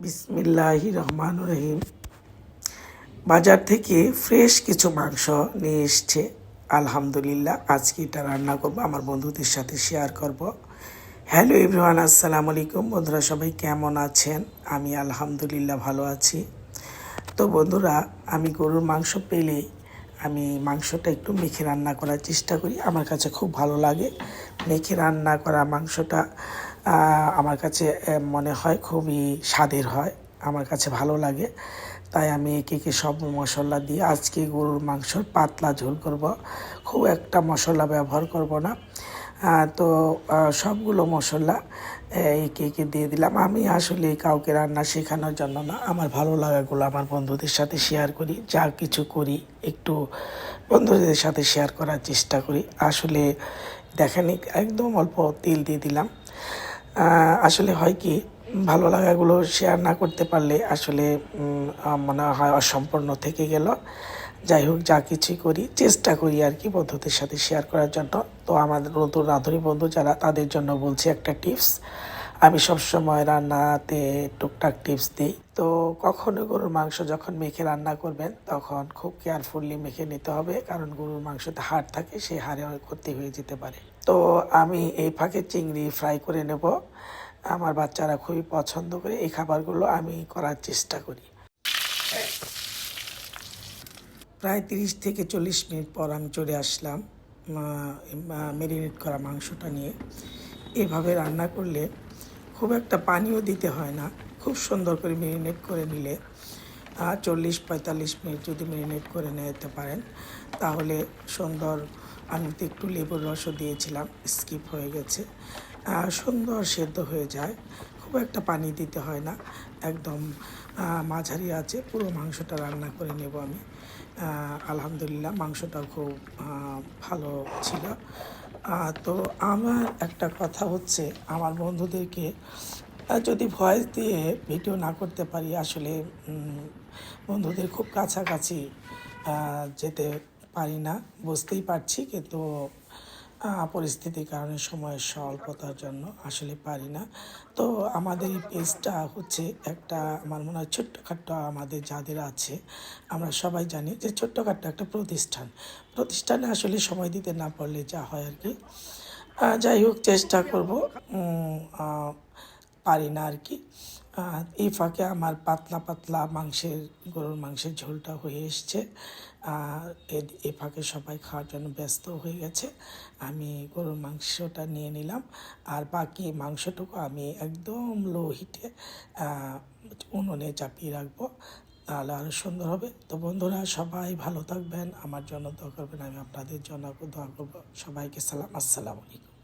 বিসমিল্লাহির রহমানির রহিম। বাজার থেকে ফ্রেশ কিছু মাংস নিয়ে এসছে। আলহামদুলিল্লাহ, আজকে এটা রান্না করব, আমার বন্ধুদের সাথে শেয়ার করব। হ্যালো এভরিওয়ান, আসসালামু আলাইকুম। বন্ধুরা সবাই কেমন আছেন? আমি আলহামদুলিল্লাহ ভালো আছি। তো বন্ধুরা, আমি গরুর মাংস পেলেই আমি মাংসটা একটু মেখে রান্না করার চেষ্টা করি। আমার কাছে খুব ভালো লাগে মেখে রান্না করা মাংসটা। আমার কাছে মনে হয় খুবই স্বাদের হয়, আমার কাছে ভালো লাগে। তাই আমি একে সব মশলা দিয়ে আজকে গরুর মাংসর পাতলা ঝোল করব। খুব একটা মশলা ব্যবহার করব না। তো সবগুলো মশলা একে দিয়ে দিলাম। আমি আসলে কাউকে রান্না শেখানোর জন্য না, আমার ভালো লাগাগুলো আমার বন্ধুদের সাথে শেয়ার করি। যা কিছু করি একটু বন্ধুদের সাথে শেয়ার করার চেষ্টা করি। আসলে দেখেন, একদম অল্প তেল দিয়ে দিলাম। আসলে হয় কি, ভালো লাগাগুলো শেয়ার না করতে পারলে আসলে মনে হয় অসম্পূর্ণ থেকে গেল। যাই হোক, যা কিছুই করি চেষ্টা করি আর কি বন্ধুদের সাথে শেয়ার করার জন্য। তো আমাদের নতুন রাঁধুনি বন্ধু যারা, তাদের জন্য বলছি একটা টিপস। আমি সবসময় রান্নাতে টুকটাক টিপস দিই। তো কখনো গরুর মাংস যখন মেখে রান্না করবেন তখন খুব কেয়ারফুলি মেখে নিতে হবে, কারণ গরুর মাংসতে হাড় থাকে, সেই হাড়ে অনেক ক্ষতি হয়ে যেতে পারে। তো আমি এই ফাঁকে চিংড়ি ফ্রাই করে নেব। আমার বাচ্চারা খুবই পছন্দ করে এই খাবারগুলো, আমি করার চেষ্টা করি। প্রায় 30 থেকে 40 মিনিট পর আমি চলে আসলাম ম্যারিনেট করা মাংসটা নিয়ে। এভাবে রান্না করলে খুব একটা পানিও দিতে হয় না, খুব সুন্দর করে ম্যারিনেট করে নিলে 40-45 মিনিট যদি ম্যারিনেট করে নিতে পারেন তাহলে সুন্দর। আমি তো একটু লেবুর রসও দিয়েছিলাম, স্কিপ হয়ে গেছে। সুন্দর সেদ্ধ হয়ে যায়, খুব একটা পানি দিতে হয় না। একদম মাঝারি আছে পুরো মাংসটা রান্না করে নেব আমি। আলহামদুলিল্লাহ, মাংসটাও খুব ভালো ছিল। তো আমার একটা কথা হচ্ছে, আমার বন্ধুদেরকে যদি ভয়েস দিয়ে ভিডিও না করতে পারি, আসলে বন্ধুদের খুব কাছাকাছি যেতে পারি না, বুঝতেই পারছি, কিন্তু পরিস্থিতির কারণে সময়ের স্বল্পতার জন্য আসলে পারি না। তো আমাদের এই পেজটা হচ্ছে একটা, আমার মনে হয় ছোট্টখাট্ট, আমাদের যাদের আছে আমরা সবাই জানি যে ছোট্টখাট্ট একটা প্রতিষ্ঠানে আসলে সময় দিতে না পারলে যা হয় আর কি। যাই হোক, চেষ্টা করব, পারি না আর কি। এই ফাঁকে আমার পাতলা পাতলা গরুর মাংসের ঝোলটা হয়ে এসছে। এই ফাঁকে সবাই খাওয়ার জন্য ব্যস্ত হয়ে গেছে। আমি গরুর মাংসটা নিয়ে নিলাম, আর বাকি মাংসটুকু আমি একদম লো হিটে উনুনে চাপিয়ে রাখবো, তাহলে আরও সুন্দর হবে। তো বন্ধুরা সবাই ভালো থাকবেন, আমার জন্য দোয়া করবেন, আমি আপনাদের জন্য দোয়া করবো। সবাইকে সালাম, আসসালামু আলাইকুম।